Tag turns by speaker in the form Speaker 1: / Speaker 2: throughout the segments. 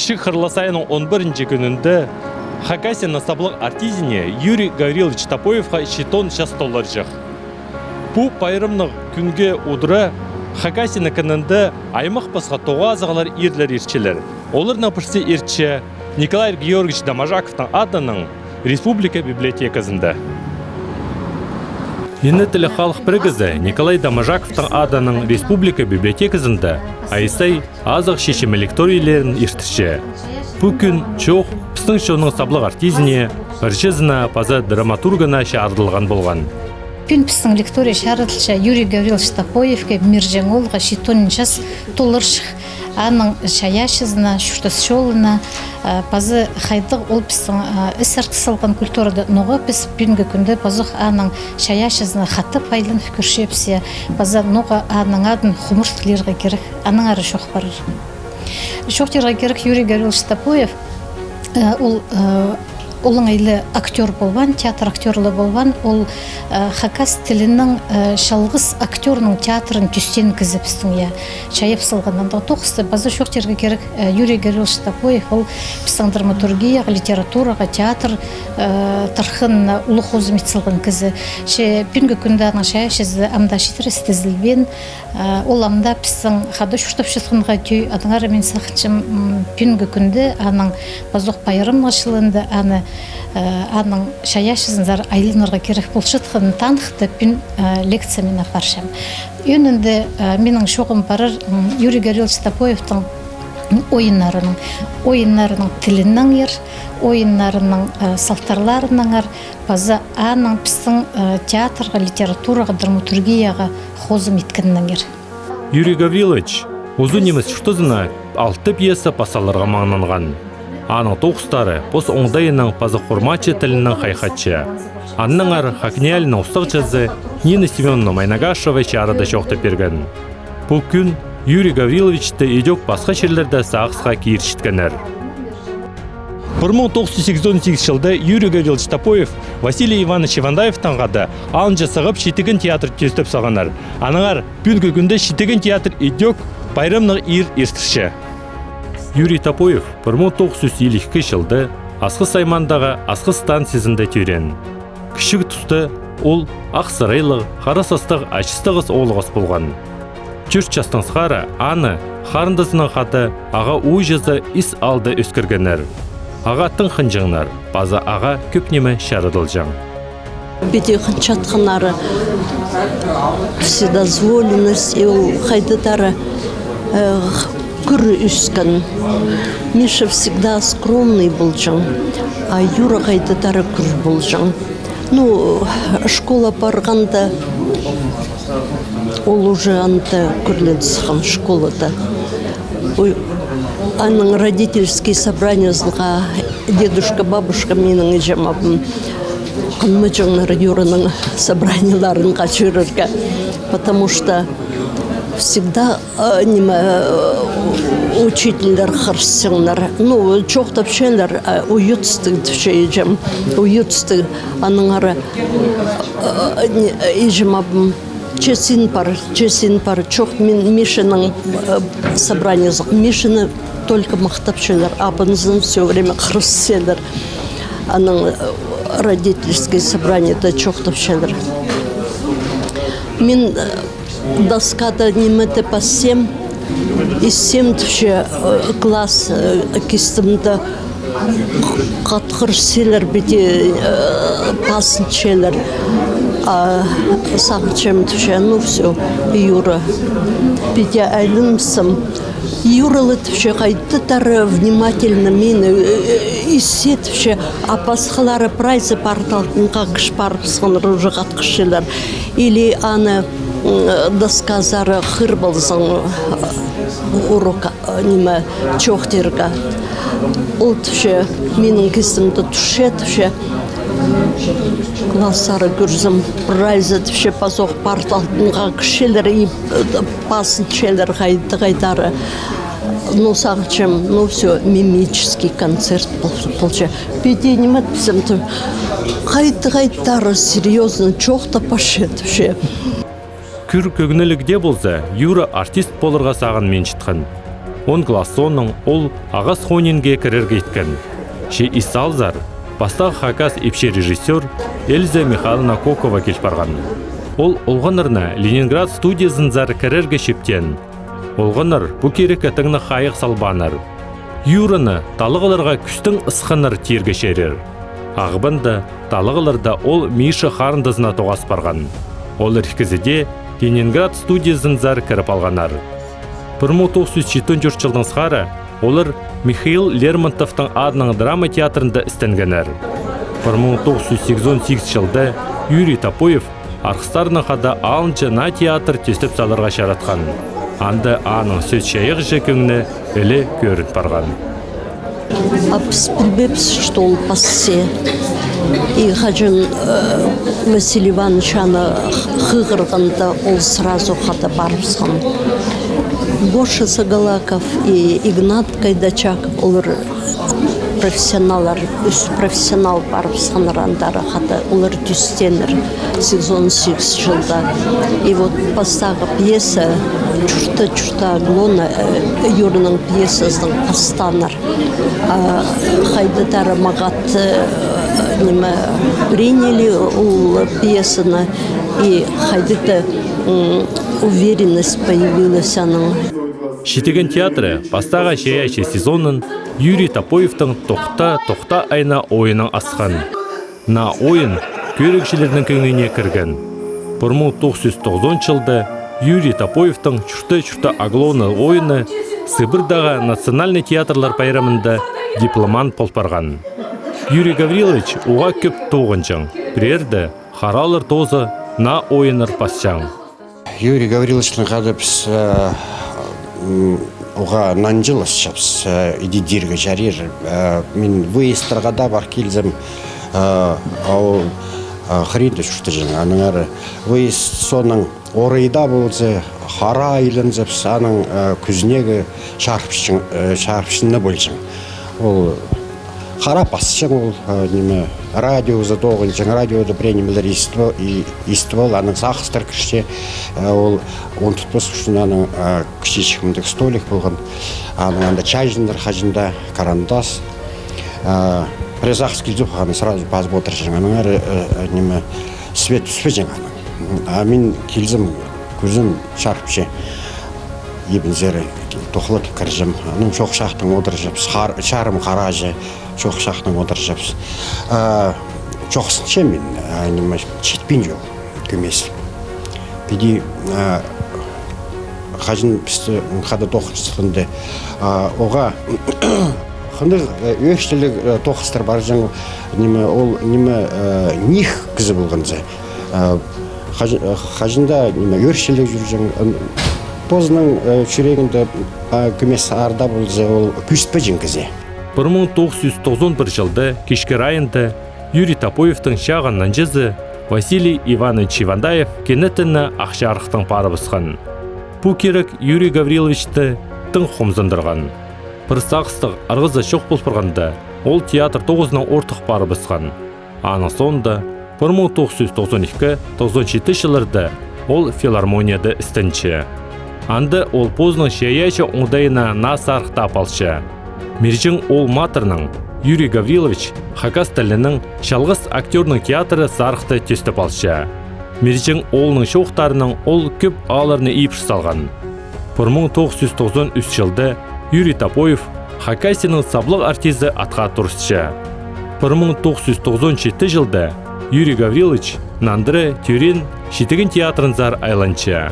Speaker 1: Кішік Хырласайының 11-ші күнінде Хакасия насаблық артизіне Юрий Гаврилович Топоевқа $10 жық. Бұл пайрымның күнге удыра Хакасия күнінде аймақ басқа тоға азағалар ерлер ерчелер. Олар напырсы ерче Николай Георгиевич Домажаковтың адының Республика библиотекасында. Ені тілі халық біргізі Николай Домажаковтың адының Республика библиотекасында айсай азық шешім лекторийлерін ертіші. Бұл күн чоқ пістің шоның саблық артизіне ұршызына паза драматургына шағырдылған болған.
Speaker 2: Күн пістің лектория шағырдылша Юрий Гаврилович Топоевке миржеңолға $10 толыршық. Аның шаяшызына, шүртісшолына, пазы қайдық ол пістің үсірті салған культурада ноға піс бүгінгі күнді пазық аның шаяшызына қаты пайлын күршепсе, пазы ноға аның адын құмыртқылерға керек, аның ары шоқ барыр. Шоқтерға керек Юрий Гаврилович Топоев, ол оңайлы актер болған, театр актерлы болған, ол Хакас тілінің шалғыс актерның театрын түстен кізіпсің, шайып сылғаннан да тоқысты. Базы шоқтерге керек Юрий Гаврилович Топоев, ол пістің драматургияға, литератураға, театр тұрқын ұлы қозымет сылған кізі. Бүгінгі күнді аның шаяшызы амда шетіріс тізілбен, ол амда пістің қады шұртып шытқынға түй, адыңары мен сақыншым бүгінгі күнді аның базық пайырым ғашылында аның шаяшызындар айлынырға керек болшытқын танықты бүн лекциямен апаршам. Өнінде менің шоғым барыр Юрий Гаврилович Топоевтың ойынларының тілінің ер, ойынларының салттарларының ер, базы аның пістің театрға, литератураға, драматургияға қозым еткінінің ер.
Speaker 1: Юрий Гаврилович ұзын неміз шүштізіна 6 пьеса пасаларға маңнанған. Аның тоқыстары пос оңдайының пазы құрмачы тілінің қайқатшы. Анның ар хакнеялінің ұстық жазы Нина Семеновна Майнагашева чарыда шоқты берген. Бұл күн Юрий Гавриловичті едек басқа жерлерді сағысқа кейіршіткенер. 1988 жылда Юрий Гаврилович Топоев Василий Иванович Ивандаевтан ғады алынжа сығып шетігін театр тестіп сағанар. Аныңар бүгінгі күнде шетігін театр едек байрамның ертірші. Юрий Топоев 1952 жылды Асқы Саймандағы Асқы станциясында төрен. Кішік тұсты ол Ақсырайлық, Қарасастық, Ачыстығыз олығыз болған. 4 жастың сқары аны қарындасының қаты аға ой жазы іс алды өскіргенер. Ағаттың қынжыңнар, база аға көпнеме шарыдылжаң.
Speaker 3: Беде қынчатқанары вседозволенность и қайдыдары күр үскен. Миша всегда скромный был жан, а Юра қайдыдары күр был жан. Школа барғанда ол уже анты күрлен школада. Аның родительский собраниязға дедушка, бабушка менің ежемабым қынмы жаңнар Юраның собранияларын қачырырға, потому что всегда учительдер харсыңнар. Чоқтап шелер уютстық ежем, уютстық аныңары ежемабым чесин пар, чоқ мен Мишаның собраниязық. Мишаны только мақтапшылар, абынызын все время қырысселер. Аның родительский собраниеда чоқтапшылар. Мен доскада неметі пассем, из 7 класс кестімді қатқырселер бете пасынчелер. Сағычем түше, все, Юра. Бете айлымсым. Юралы түше қайдытары внимательно мені иссет түше, а пасқалары прайзы парталтынға кішпарып соңыр уже қатқышылар. Или аны досказары қыр болсың урок неме чоқтерға. Ол түше менің кесімді түше түше. Классары көрзім прайзы түше пасоқ парталтынға кішелер и пасынчелер қайдары. Сағычем, все, мимический концерт получа. Беде немет бізім қайдары серьезно чоқта пашет түше.
Speaker 1: Күр көгінілігде болса, Юра артист болырға саған мен жытқан. он классонның ол ағас хонинге кірерге еткен. Ше исалзар, бастағы хакас епше режиссер Эльза Михайловна Кокова келіп барған. Ол олғанырна Ленинград студиясын зар кірерге шептен. Олғаныр бұ керек әтіңні қайық салбаныр. Юрыны талығыларға күстің ысқаныр терге шерер. Ағыбында талығыларда ол Миша қарындызына тоғас барған. Ол әркізіде Ленинград студиясын зар кіріп алғанар. 1904 жылдың сқары олар Михаил Лермонтовтың адының драма театрында істенгенер. 1988 жылда Юрий Топоев арқыстарының қада алынчы на театр тестіп салырға шаратқан. Анды аның сөз шайық жекіңні әлі көрініп барған.
Speaker 3: Білбепс, что ол пассе. И хажын Василий Иванович аны хығырғанда ол сразу қада барыпсқан. Гоша Сагалаков и Игнат Кайдачаков олар профессионалар, үс профессионал барыпсқан рандары қада олар түстенір 18 жылда. И вот бастағы пьеса Чурта Аглона Юрының пьесасының пастаныр. Хайдатары мағат приняли у пьесаны и хайдыта уверенность появилась аның.
Speaker 1: Шетеген театры бастағы шаяшы сезонын Юрий Топоевтың тоқта айна ойының асқан. На ойын көрікшілердің көңіне кірген. 1990 жылда Юрий Топоевтың Чурта Аглона ойыны Сыбырдағы национальный театрлар байрамында дипломант полпарған. Юрий Гаврилович уға көп тоғынчың. Бірерді харалыр тозы на ойыныр пасчаң.
Speaker 4: Юрий Гавриловичтің қады біз оға нанжылыс шапс идидирге жарер. Мен выездрға да бар келзім ау хриды шүшті жын. Аның әрі выезд соның орайда болсы хара айлынзып аның күзінегі шарпшынны болжың. Ол хара пасчың ол радиозы тоғынчың, радиода пренемелер иствол, аның сақыстыр кіште, ол он тұтпас үшін аның кішечікімдік столик болған, аның анда чайжындар қажында карандас, през ақыс келді қағаны сразу базып отыр жың, аның әрі свет түспе жың аның. Мен келзім көзім шарпшы, ебін зәрі тоқылып кіржім, аның шоқ шақтың отыр жапс, шарым қаражы, çok şaxtın oturacağız. Çok sıkıntı men, çetpin yok, gömez. Bir de hacın piste kada toxustunda, oğa, xındır öştelik toxustar barjın, ol nih kızı bulğanca. Hacında öştelik жүрjün, pozның çüreginde gömez arda bulza, ol küstpejin kızı.
Speaker 1: 1991 жылда кешкі райында Юрий Топоевтың шағыннан жызы Василий Иванович Ивандаев кенетіні ақша арықтың пары бұсқан. Бұ керек Юрий Гавриловичті тың қомзындырған. Бір сақыстық арғызы шоқ болпырғанда ол театр 9-нан ортық пары бұсқан. Аның соңында 1992-97 жылырда ол филармонияда істінші. Анды ол позның шаяйчы оңдайына нас арықта апалшы. Мержің ол матырның Юрий Гаврилович Хакас тілінің шалғыс актерның театры сарықты тестіп алшы. Мержің олының шоқтарының ол көп аларыны ипш салған. 1993 жылда Юрий Топоев Хакасының саблық артизі атқа тұрысшы. 1997 жылда Юрий Гаврилович Нандыры Тюрин шетеген театрын зар айланшы.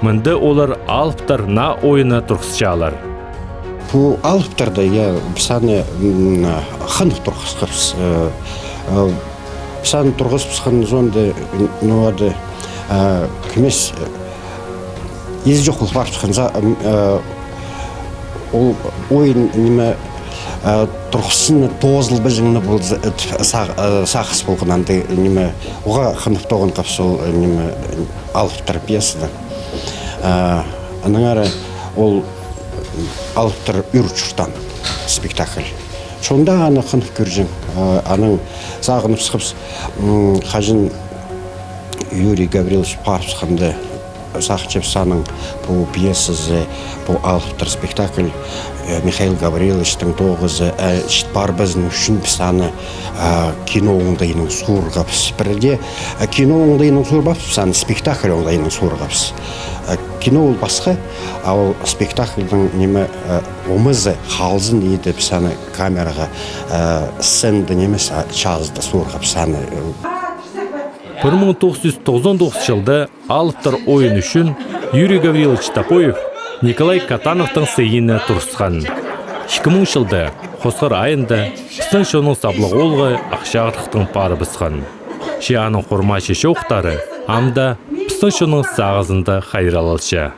Speaker 1: Мынды олар алыптар на ойына тұрқысчалар.
Speaker 4: Bu alıptırda ya sani xınıq turğusqıps. Sani turğuspısqın zonda nuadı kümes iz joqul barpısqın ol oyun nime turğusını tozıl bizingni bolsa saqыс bolğananda nime oğa xınıq toğun qapsol nime alıptır piyasada. Anаңары ol алыптыр үрчүртан спектакль. Шонда аны қынып көржің, аның сағынып сықыпс, қажын Юрий Гаврилович парпсқанды сақчепсаның бұл пьесасы, бұл алыптыр спектакль Михаил Гавриловичтің тоғызы бар біздің үшін пісаны кино оңдайының суырғапс. Бірде кино оңдайының суырғапс, пісаны спектакль оңдайының суырғапс. Кино ол басқа, ал спектакльдің немі омызы қалзын еді пісаны камераға сценді немес чазды суырғапс.
Speaker 1: 1999 жылда алыптыр ойын үшін Юрий Гаврилович Топоев Николай Катановтың сейіні тұрысқан. 2000 жылда Қосқар айында Пыстың шоның саблығы олғы ақшағырықтың пары бысқан. Шианың қорма шеше оқтары амда Пыстың шоның сағызында қайралалшы.